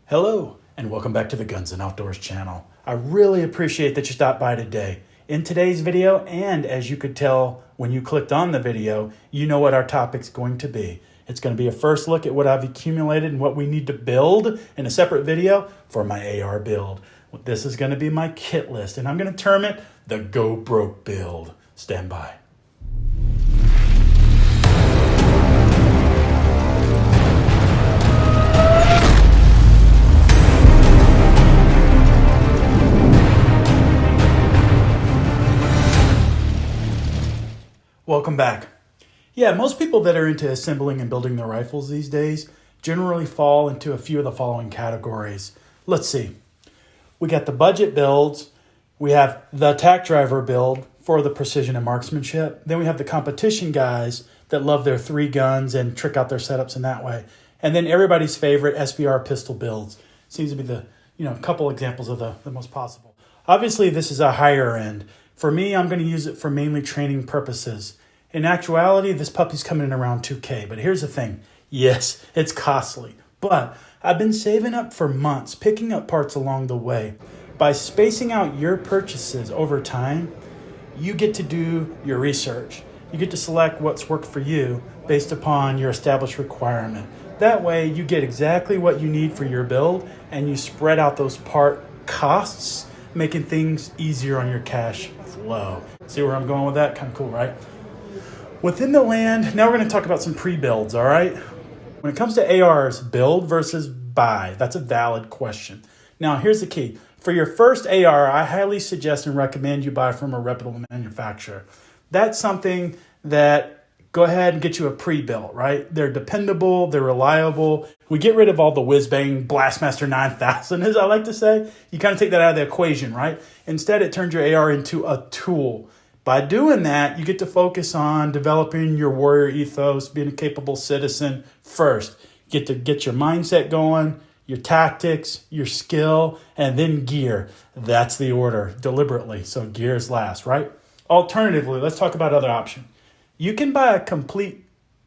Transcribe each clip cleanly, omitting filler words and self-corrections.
Hello, and welcome back to the Guns and Outdoors channel. I really appreciate that you stopped by today. In today's video, and as you could tell when you clicked on the video, you know what our topic's going to be. It's going to be a first look at what I've accumulated and what we need to build in a separate video for my AR build. This is going to be my kit list, and I'm going to term it the Go Broke build. Stand by. Welcome back. Yeah, most people that are into assembling and building their rifles these days generally fall into a few of the following categories. Let's see. We got the budget builds. We have the attack driver build for the precision and marksmanship. Then we have the competition guys that love their 3 guns and trick out their setups in that way. And then everybody's favorite SBR pistol builds. Seems to be the couple examples of the most possible. Obviously, this is a higher end. For me, I'm going to use it for mainly training purposes. In actuality, this puppy's coming in around $2K. But here's the thing. Yes, it's costly. But I've been saving up for months, picking up parts along the way. By spacing out your purchases over time, you get to do your research. You get to select what's worked for you based upon your established requirement. That way, you get exactly what you need for your build, and you spread out those part costs, making things easier on your cash flow. See where I'm going with that? Kind of cool, right? Within the land, now we're going to talk about some pre-builds, all right? When it comes to ARs, build versus buy, that's a valid question. Now, here's the key. For your first AR, I highly suggest and recommend you buy from a reputable manufacturer. That's something that go ahead and get you a pre-built, right? They're dependable, they're reliable. We get rid of all the whiz-bang Blastmaster 9000, as I like to say. You kind of take that out of the equation, right? Instead, it turns your AR into a tool. By doing that, you get to focus on developing your warrior ethos, being a capable citizen first. You get to get your mindset going, your tactics, your skill, and then gear. That's the order, deliberately. So gears last, right? Alternatively, let's talk about other options. You can buy a complete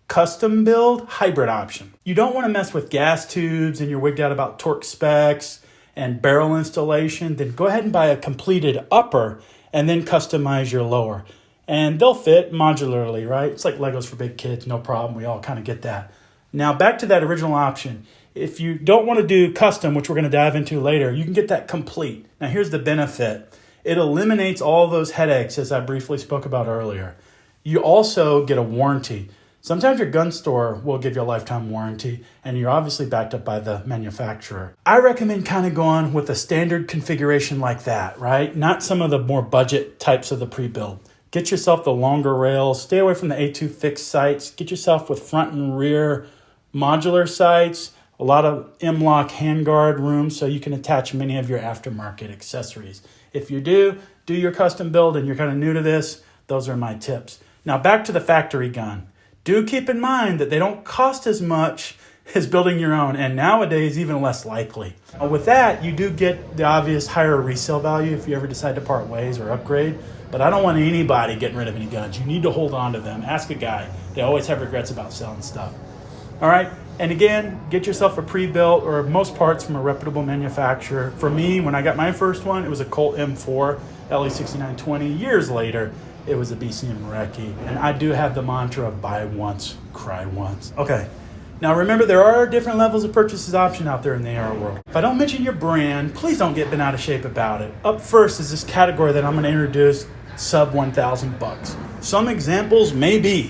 custom build hybrid option. You don't want to mess with gas tubes and you're wigged out about torque specs and barrel installation. Then go ahead and buy a completed upper and then customize your lower. And they'll fit modularly, right? It's like Legos for big kids, no problem. We all kind of get that. Now back to that original option. If you don't want to do custom, which we're going to dive into later, you can get that complete. Now here's the benefit. It eliminates all those headaches as I briefly spoke about earlier. You also get a warranty. Sometimes your gun store will give you a lifetime warranty, and you're obviously backed up by the manufacturer. I recommend kind of going with a standard configuration like that, right? Not some of the more budget types of the pre-build. Get yourself the longer rails. Stay away from the A2 fixed sights. Get yourself with front and rear modular sights. A lot of M-lock handguard rooms so you can attach many of your aftermarket accessories. If you do your custom build and you're kind of new to this, those are my tips. Now back to the factory gun. Do keep in mind that they don't cost as much as building your own, and nowadays even less likely. With that, you do get the obvious higher resale value if you ever decide to part ways or upgrade, but I don't want anybody getting rid of any guns. You need to hold on to them. Ask a guy. They always have regrets about selling stuff. All right, and again, get yourself a pre-built or most parts from a reputable manufacturer. For me, when I got my first one, it was a Colt M4 LE6920. Years later, it was a BCM Recce. And I do have the mantra of buy once, cry once. Okay, now remember there are different levels of purchases option out there in the AR world. If I don't mention your brand, please don't get bent out of shape about it. Up first is this category that I'm gonna introduce, sub 1,000 bucks. Some examples may be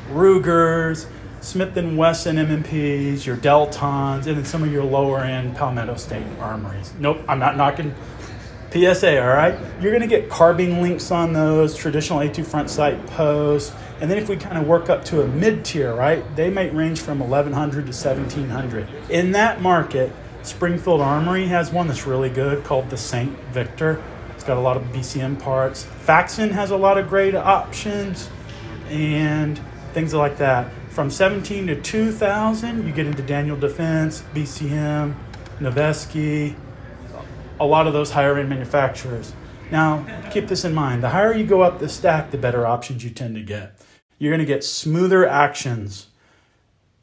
Rugers, Smith & Wesson M&Ps, your Deltons, and then some of your lower end Palmetto State armories. Nope, I'm not knocking PSA, all right? You're going to get carbine links on those, traditional A2 front sight posts. And then if we kind of work up to a mid-tier, right, they might range from $1,100 to $1,700. In that market, Springfield Armory has one that's really good called the St. Victor. It's got a lot of BCM parts. Faxon has a lot of great options and things like that. From $1,700 to $2,000, you get into Daniel Defense, BCM, Noveski, a lot of those higher end manufacturers. Now, keep this in mind. The higher you go up the stack, the better options you tend to get. You're going to get smoother actions.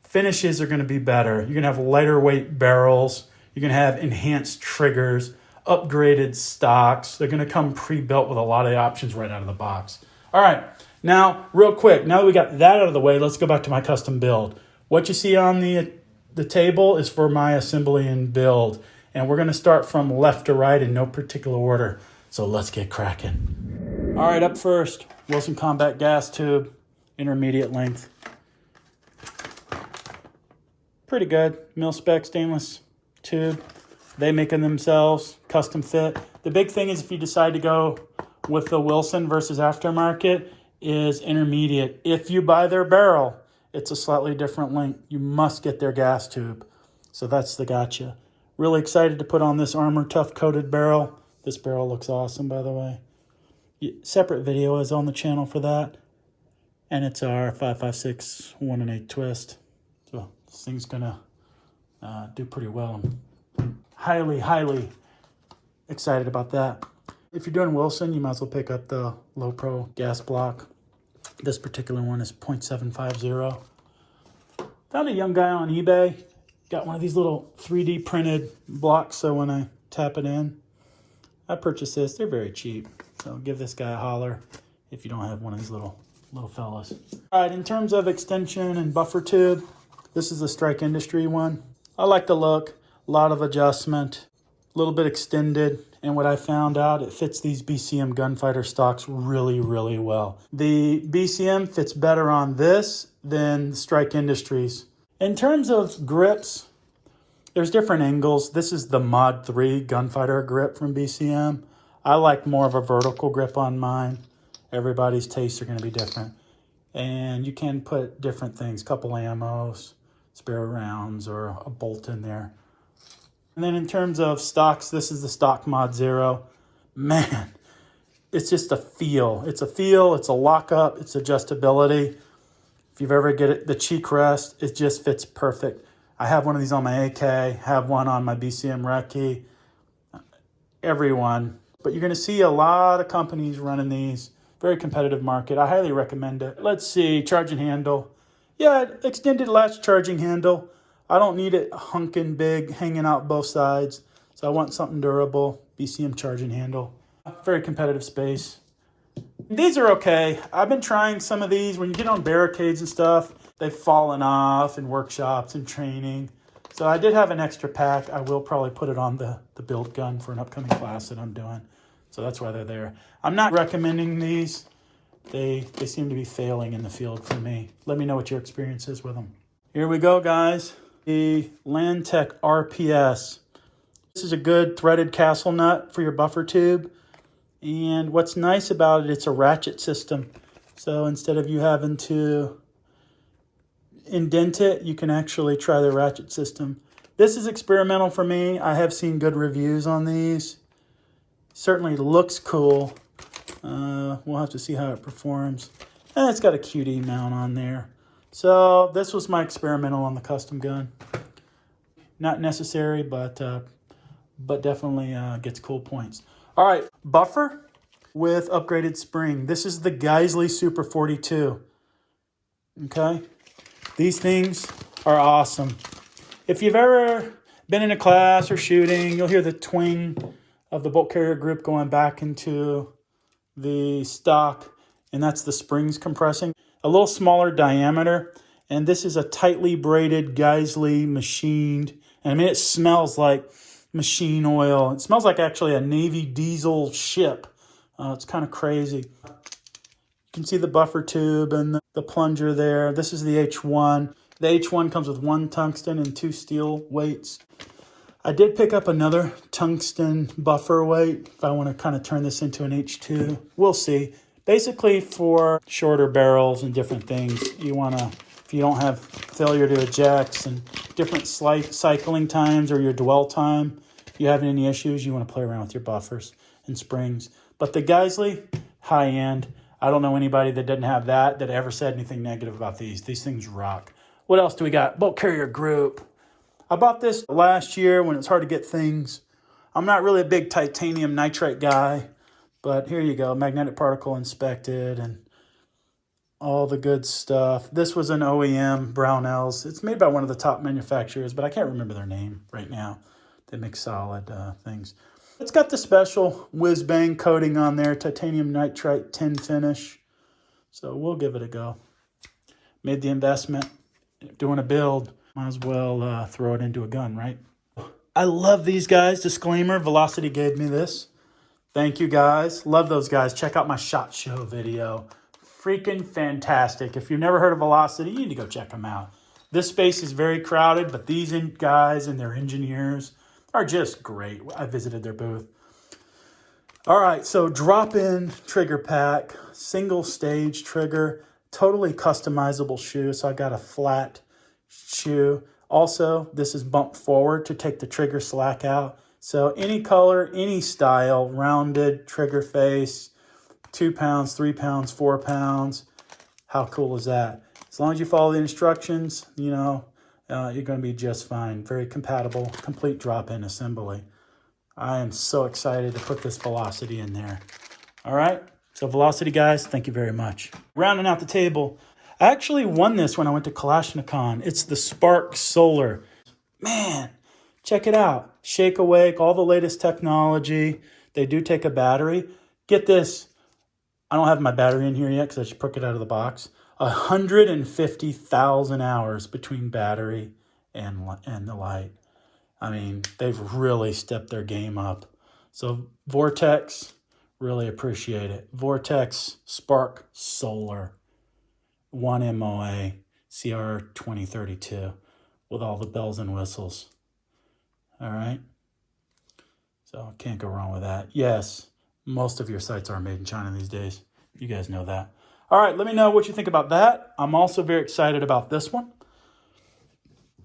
Finishes are going to be better. You're going to have lighter weight barrels. You're going to have enhanced triggers, upgraded stocks. They're going to come pre-built with a lot of options right out of the box. All right, now real quick, now that we got that out of the way, let's go back to my custom build. What you see on the table is for my assembly and build. And we're going to start from left to right in no particular order. So let's get cracking. All right, up first, Wilson Combat Gas Tube, intermediate length. Pretty good, mil-spec stainless tube. They make them themselves, custom fit. The big thing is if you decide to go with the Wilson versus aftermarket is intermediate. If you buy their barrel, it's a slightly different length. You must get their gas tube. So that's the gotcha. Really excited to put on this Armor Tough coated barrel. This barrel looks awesome, by the way. Separate video is on the channel for that. And it's our 5.56 1 1/8 twist. So this thing's gonna do pretty well. I'm highly excited about that. If you're doing Wilson, you might as well pick up the Lowepro Gas Block. This particular one is 0.750. Found a young guy on eBay. Got one of these little 3D printed blocks, so when I tap it in, I purchased this. They're very cheap, so give this guy a holler if you don't have one of these little fellas. All right, in terms of extension and buffer tube, this is the Strike Industry one. I like the look, a lot of adjustment, a little bit extended, and what I found out, it fits these BCM gunfighter stocks really well. The BCM fits better on this than the Strike Industries. In terms of grips, there's different angles. This is the Mod 3 gunfighter grip from BCM. I like more of a vertical grip on mine. Everybody's tastes are going to be different. And you can put different things, couple ammos, spare rounds, or a bolt in there. And then in terms of stocks, this is the stock Mod 0. Man, it's just a feel. It's a feel, it's a lockup, it's adjustability. If you've ever get it, the cheek rest, it just fits perfect. I have one of these on my AK, have one on my BCM Recce, everyone. But you're gonna see a lot of companies running these. Very competitive market. I highly recommend it. Let's see, charging handle. Yeah, extended latch charging handle. I don't need it hunking big, hanging out both sides. So I want something durable, BCM charging handle. Very competitive space. These are okay. I've been trying some of these. When you get on barricades and stuff, they've fallen off in workshops and training. So I did have an extra pack. I will probably put it on the build gun for an upcoming class that I'm doing. So that's why they're there. I'm not recommending these. They seem to be failing in the field for me. Let me know what your experience is with them. Here we go, guys. The Lantech RPS. This is a good threaded castle nut for your buffer tube. And what's nice about it, it's a ratchet system. So instead of you having to indent it, you can actually try the ratchet system. This is experimental for me. I have seen good reviews on these. Certainly looks cool. We'll have to see how it performs. And it's got a QD mount on there. So this was my experimental on the custom gun. Not necessary, but definitely gets cool points. All right, buffer with upgraded spring. This is the Geisley Super 42. Okay, these things are awesome. If you've ever been in a class or shooting, you'll hear the twing of the bolt carrier group going back into the stock, and that's the springs compressing. A little smaller diameter, and this is a tightly braided Geisley machined. And I mean, it smells like machine oil. It smells like actually a Navy diesel ship. It's kind of crazy. You can see the buffer tube and the plunger there. This is the H1. The H1 comes with 1 tungsten and 2 steel weights. I did pick up another tungsten buffer weight if I want to kind of turn this into an H2. We'll see. Basically for shorter barrels and different things, you want to, if you don't have failure to ejects and different cycling times or your dwell time, if you have any issues, you want to play around with your buffers and springs. But the Geisley, high end. I don't know anybody that didn't have that ever said anything negative about these. These things rock. What else do we got? Bolt carrier group. I bought this last year when it's hard to get things. I'm not really a big titanium nitride guy, but here you go. Magnetic particle inspected and all the good stuff. This was an OEM, Brownells. It's made by one of the top manufacturers, but I can't remember their name right now. They make solid things. It's got the special whiz-bang coating on there, titanium nitride tin finish. So we'll give it a go. Made the investment, doing a build, might as well throw it into a gun, right? I love these guys. Disclaimer, Velocity gave me this. Thank you guys. Love those guys. Check out my SHOT Show video. Freaking fantastic. If you've never heard of Velocity, you need to go check them out. This space is very crowded, but these guys and their engineers are just great. I visited their booth. All right, so drop-in trigger pack, single stage trigger, totally customizable shoe. So I got a flat shoe. Also, this is bumped forward to take the trigger slack out. So any color, any style, rounded trigger face, 2 pounds, 3 pounds, 4 pounds. How cool is that? As long as you follow the instructions, you know, you're going to be just fine. Very compatible, complete drop-in assembly. I am so excited to put this Velocity in there. All right, so Velocity guys, thank you very much. Rounding out the table, I actually won this when I went to Kalashnikon. It's the Spark Solar. Man, check it out. Shake Awake, all the latest technology. They do take a battery. Get this, I don't have my battery in here yet because I just took it out of the box. 150,000 hours between battery and the light. I mean, they've really stepped their game up. So Vortex, really appreciate it. Vortex Spark Solar, 1 MOA, CR 2032, with all the bells and whistles. All right. So can't go wrong with that. Yes, most of your sites are made in China these days. You guys know that. All right, let me know what you think about that. I'm also very excited about this one.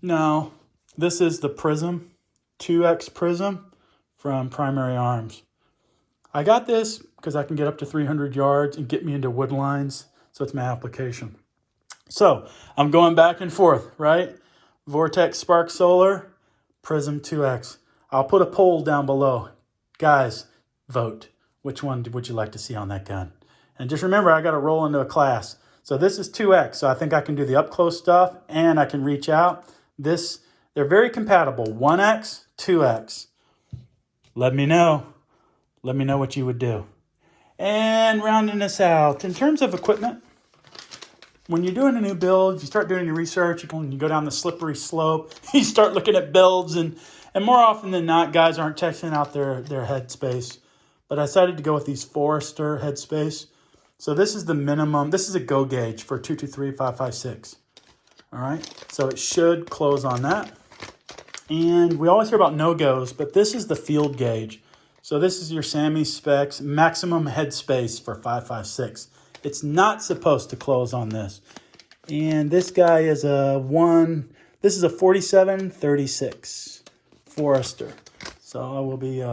Now, this is the Prism, 2X Prism from Primary Arms. I got this because I can get up to 300 yards and get me into wood lines. So it's my application. So I'm going back and forth, right? Vortex Spark Solar, Prism 2X. I'll put a poll down below. Guys, vote. Which one would you like to see on that gun? And just remember, I got to roll into a class. So this is 2X, so I think I can do the up-close stuff, and I can reach out. They're very compatible, 1X, 2X. Let me know. Let me know what you would do. And rounding this out, in terms of equipment, when you're doing a new build, you start doing your research, you go down the slippery slope, you start looking at builds, and more often than not, guys aren't testing out their headspace. But I decided to go with these Forester headspace. So this is the minimum. This is a go gauge for 223-556. All right, so it should close on that. And we always hear about no-goes, but this is the field gauge. So this is your SAMI specs, maximum headspace for 556. It's not supposed to close on this. And this guy is this is a 47-36 Forester. So I will be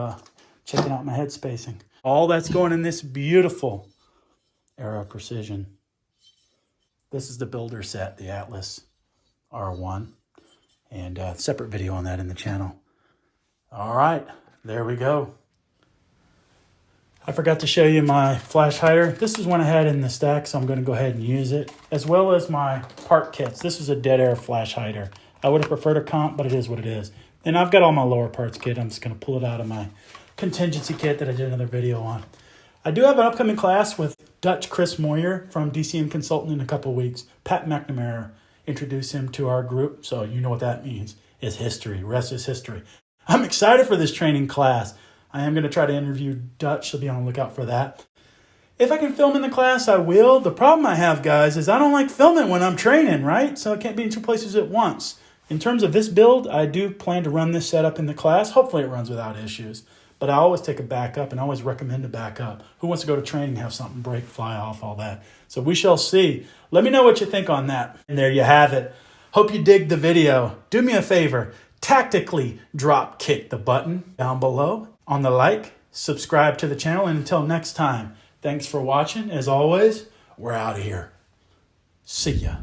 checking out my head spacing. All that's going in this beautiful Aero Precision. This is the builder set, the Atlas R1. And separate video on that in the channel. All right, there we go. I forgot to show you my flash hider. This is one I had in the stack, so I'm going to go ahead and use it, as well as my part kits. This is a dead air flash hider. I would have preferred a comp, but it is what it is. And I've got all my lower parts kit. I'm just going to pull it out of my contingency kit that I did another video on. I do have an upcoming class with Dutch Chris Moyer from DCM Consultant in a couple of weeks. Pat McNamara, introduce him to our group, so you know what that means. It's history. Rest is history. I'm excited for this training class. I am going to try to interview Dutch, so be on the lookout for that. If I can film in the class, I will. The problem I have, guys, is I don't like filming when I'm training, right? So I can't be in two places at once. In terms of this build, I do plan to run this setup in the class. Hopefully it runs without issues. But I always take a backup and I always recommend a backup. Who wants to go to training, have something break, fly off, all that? So we shall see. Let me know what you think on that. And there you have it. Hope you dig the video. Do me a favor. Tactically drop kick the button down below on the like. Subscribe to the channel. And until next time, thanks for watching. As always, we're out of here. See ya.